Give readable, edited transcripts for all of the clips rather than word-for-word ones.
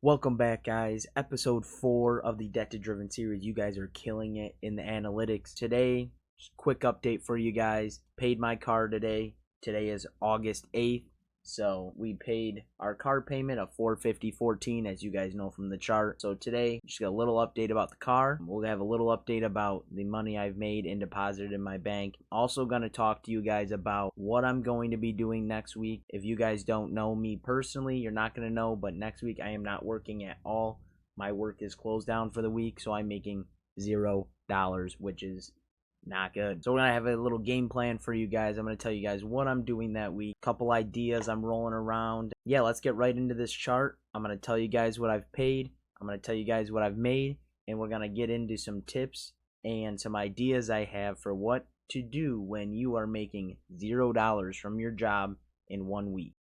Welcome back, guys. Episode 4 of the Debt to Driven series. You guys are killing it in the analytics. Today, just quick update for you guys. Paid my car today. Today is August 8th. So we paid our car payment of $450.14, as you guys know from the chart. So today, just got a little update about the car. We'll have a little update about the money I've made and deposited in my bank. Also going to talk to you guys about what I'm going to be doing next week. If you guys don't know me personally, you're not going to know, but next week I am not working at all. My work is closed down for the week, so I'm making $0, which is not good. So we're gonna have a little game plan for you guys. I'm gonna tell you guys what I'm doing that week, couple ideas I'm rolling around. Yeah, let's get right into this chart. I'm gonna tell you guys what I've paid, I'm gonna tell you guys what I've made, and we're gonna get into some tips and some ideas I have for what to do when you are making $0 from your job in 1 week.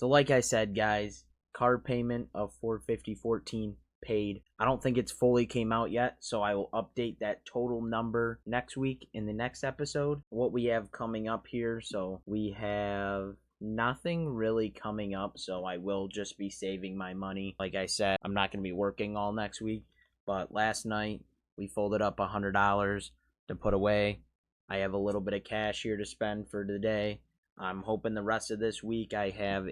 So like I said, guys, car payment of $450.14 paid. I don't think it's fully came out yet, so I will update that total number next week in the next episode. What we have coming up here, so we have nothing really coming up, so I will just be saving my money. Like I said, I'm not going to be working all next week, but last night we folded up $100 to put away. I have a little bit of cash here to spend for today. I'm hoping the rest of this week I have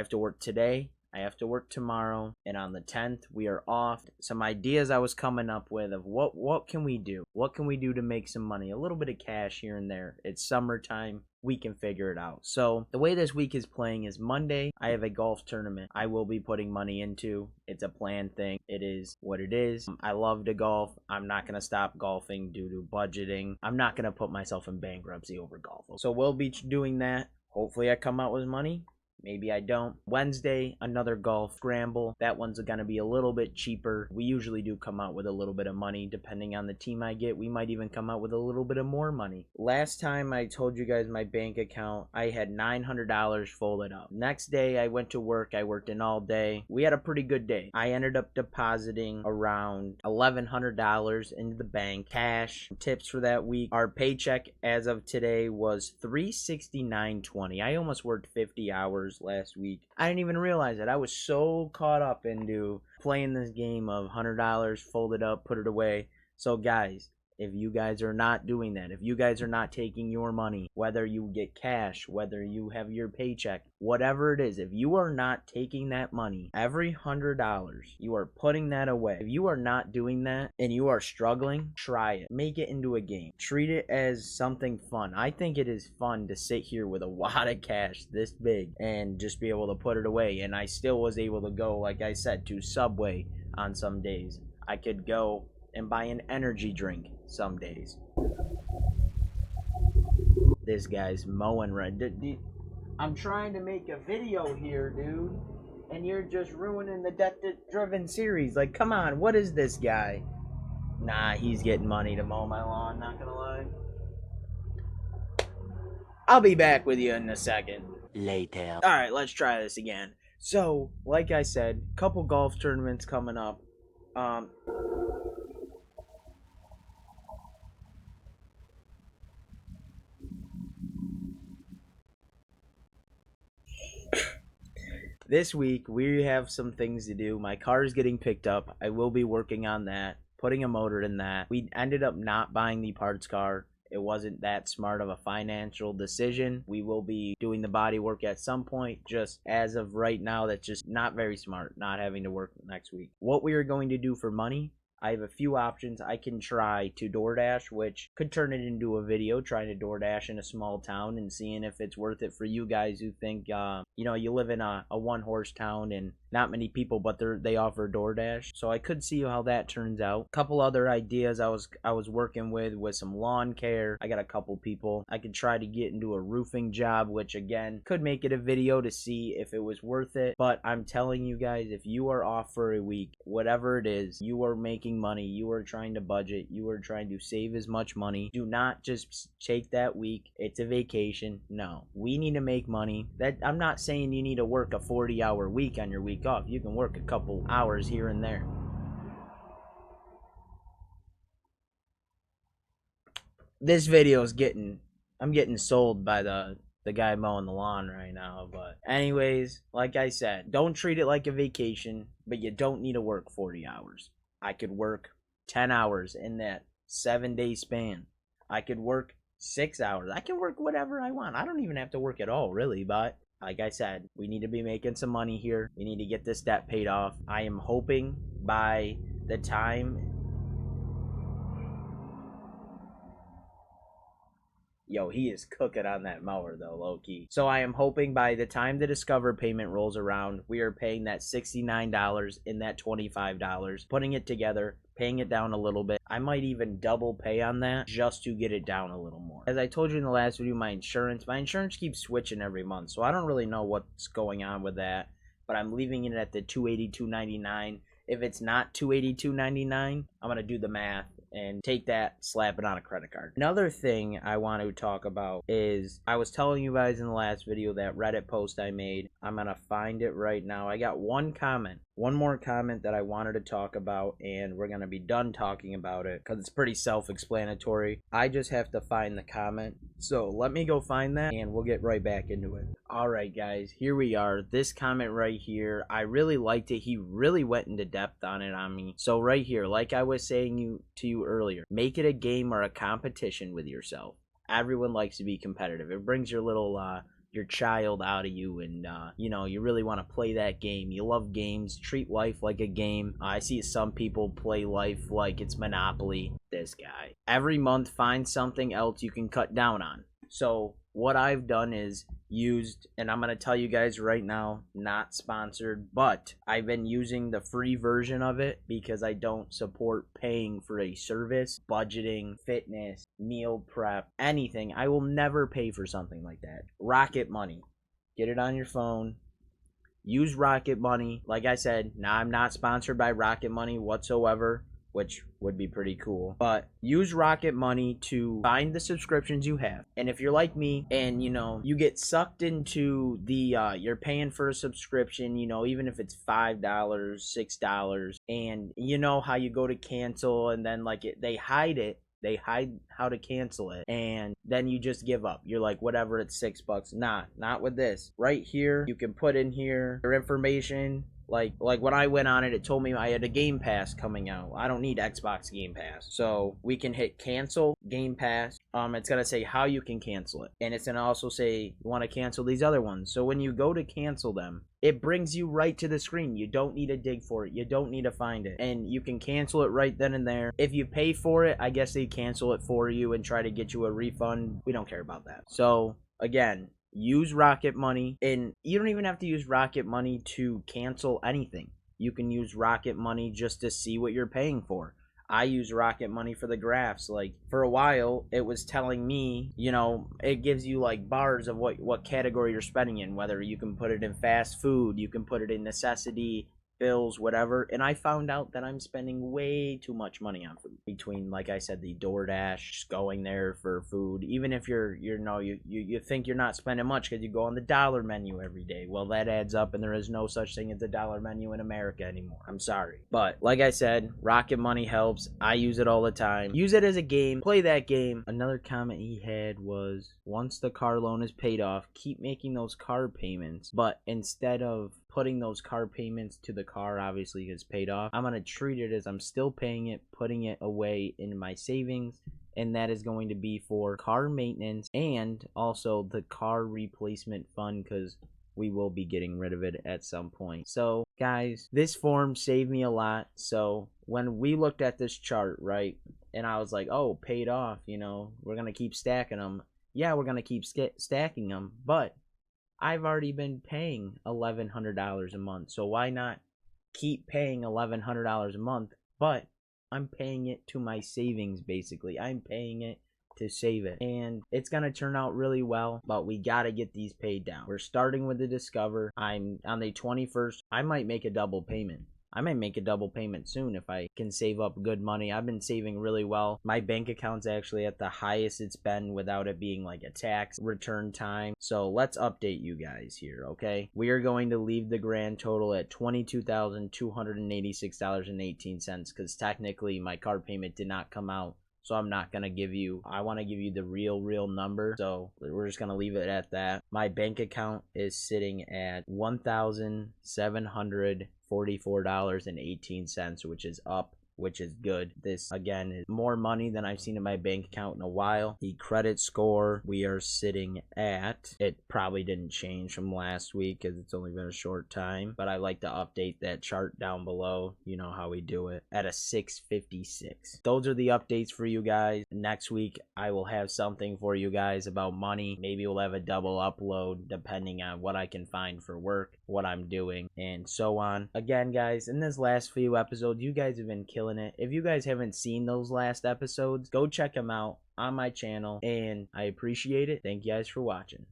to work today, I have to work tomorrow, and on the 10th we are off. Some ideas I was coming up with of what can we do? What can we do to make some money? A little bit of cash here and there. It's summertime. We can figure it out. So the way this week is playing is Monday, I have a golf tournament I will be putting money into. It's a planned thing. It is what it is. I love to golf. I'm not going to stop golfing due to budgeting. I'm not going to put myself in bankruptcy over golf. So we'll be doing that. Hopefully I come out with money. Maybe I don't. Wednesday, another golf scramble. That one's going to be a little bit cheaper. We usually do come out with a little bit of money depending on the team I get. We might even come out with a little bit of more money. Last time I told you guys my bank account, I had $900 folded up. Next day, I went to work. I worked in all day. We had a pretty good day. I ended up depositing around $1,100 into the bank. Cash, tips for that week. Our paycheck as of today was $369.20. I almost worked 50 hours last week. I didn't even realize it. I was so caught up into playing this game of $100 folded up, put it away. So guys, if you guys are not doing that, if you guys are not taking your money, whether you get cash, whether you have your paycheck, whatever it is, if you are not taking that money, every $100, you are putting that away. If you are not doing that and you are struggling, try it. Make it into a game. Treat it as something fun. I think it is fun to sit here with a wad of cash this big and just be able to put it away. And I still was able to go, like I said, to Subway on some days. I could go and buy an energy drink some days. This guy's mowing right. I'm trying to make a video here, dude, and you're just ruining the Debt Driven series. Like, come on, what is this guy? Nah, he's getting money to mow my lawn, not gonna lie. I'll be back with you in a second. Later. Alright, let's try this again. So, like I said, couple golf tournaments coming up. This week, we have some things to do. My car is getting picked up. I will be working on that, putting a motor in that. We ended up not buying the parts car. It wasn't that smart of a financial decision. We will be doing the body work at some point. Just as of right now, that's just not very smart, not having to work next week. What we are going to do for money, I have a few options. I can try to DoorDash, which could turn it into a video, trying to DoorDash in a small town and seeing if it's worth it for you guys who think, you live in a one-horse town and not many people, but they offer DoorDash. So I could see how that turns out. A couple other ideas I was working with some lawn care. I got a couple people. I could try to get into a roofing job, which again, could make it a video to see if it was worth it. But I'm telling you guys, if you are off for a week, whatever it is, you are making money, you are trying to budget, you are trying to save as much money. Do not just take that week. It's a vacation. No, we need to make money. That I'm not saying you need to work a 40-hour week on your week off. You can work a couple hours here and there. This video is I'm getting sold by the the guy mowing the lawn right now. But anyways, like I said, don't treat it like a vacation, but you don't need to work 40 hours. I could work 10 hours in that 7-day span. I could work 6 hours. I can work whatever I want. I don't even have to work at all, really. But like I said, we need to be making some money here. We need to get this debt paid off. I am hoping by the time... Yo, he is cooking on that mower, though, low-key. So I am hoping by the time the Discover payment rolls around, we are paying that $69 and that $25, putting it together, paying it down a little bit. I might even double pay on that just to get it down a little more. As I told you in the last video, my insurance keeps switching every month, so I don't really know what's going on with that, but I'm leaving it at the $282.99. If it's not $282.99, I'm going to do the math and take that, slap it on a credit card. Another thing I want to talk about is, I was telling you guys in the last video that Reddit post I made. I'm gonna find it right now. I got one more comment that I wanted to talk about, and we're gonna be done talking about it because it's pretty self-explanatory. I just have to find the comment, so let me go find that and we'll get right back into it. Alright guys, here we are. This comment right here, I really liked it. He really went into depth on it on me. So right here, like I was saying to you earlier, make it a game or a competition with yourself. Everyone likes to be competitive. It brings your little your child out of you, and you know, you really want to play that game. You love games. Treat life like a game. I see some people play life like it's Monopoly. This guy. Every month, find something else you can cut down on. So what I've done is used, and I'm going to tell you guys right now, not sponsored, but I've been using the free version of it because I don't support paying for a service, budgeting, fitness, meal prep, anything. I will never pay for something like that. Rocket Money. Get it on your phone. Use Rocket Money. Like I said, now I'm not sponsored by Rocket Money whatsoever, which would be pretty cool. But use Rocket Money to find the subscriptions you have. And if you're like me and, you know, you get sucked into the, you're paying for a subscription, you know, even if it's $5, $6, and you know how you go to cancel and then like they hide it. They hide how to cancel it, and then you just give up. You're like, whatever, it's $6. Not with this. Right here, you can put in here your information. Like when I went on it, it told me I had a Game Pass coming out. I don't need Xbox Game Pass. So we can hit cancel Game Pass. It's going to say how you can cancel it. And it's going to also say you want to cancel these other ones. So when you go to cancel them, it brings you right to the screen. You don't need to dig for it. You don't need to find it. And you can cancel it right then and there. If you pay for it, I guess they cancel it for you and try to get you a refund. We don't care about that. So again, use Rocket Money, and you don't even have to use Rocket Money to cancel anything. You can use Rocket Money just to see what you're paying for. I use Rocket Money for the graphs. Like, for a while, it was telling me, you know, it gives you like bars of what category you're spending in, whether you can put it in fast food, you can put it in necessity, bills, whatever. And I found out that I'm spending way too much money on food. Between, like I said, the DoorDash, going there for food, even if you think you're not spending much because you go on the dollar menu every day. Well, that adds up, and there is no such thing as a dollar menu in America anymore. I'm sorry. But like I said, Rocket Money helps. I use it all the time. Use it as a game. Play that game. Another comment he had was, once the car loan is paid off, keep making those car payments, but instead of putting those car payments to the car, obviously it's paid off, I'm going to treat it as I'm still paying it, putting it away in my savings, and that is going to be for car maintenance and also the car replacement fund, because we will be getting rid of it at some point. So guys, this form saved me a lot. So when we looked at this chart, right, and I was like, oh, paid off, you know, we're going to keep stacking them. Yeah, we're going to keep stacking them, but I've already been paying $1,100 a month, so why not keep paying $1,100 a month? But I'm paying it to my savings, basically. I'm paying it to save it, and it's gonna turn out really well, but we gotta get these paid down. We're starting with the Discover. I'm on the 21st. I might make a double payment. I might make a double payment soon if I can save up good money. I've been saving really well. My bank account's actually at the highest it's been without it being like a tax return time. So let's update you guys here, okay? We are going to leave the grand total at $22,286.18 because technically my car payment did not come out. so I'm not gonna give you, I want to give you the real number, so we're just gonna leave it at that. My bank account is sitting at $1,744.18, which is up, which is good. This again is more money than I've seen in my bank account in a while. The credit score, we are sitting at, it probably didn't change from last week because it's only been a short time, but I like to update that chart down below. You know how we do it, at a 656. Those are the updates for you guys. Next week I will have something for you guys about money. Maybe we'll have a double upload depending on what I can find for work, what I'm doing, and so on. Again, guys, in this last few episodes, you guys have been killing it. If you guys haven't seen those last episodes, go check them out on my channel, and I appreciate it. Thank you guys for watching.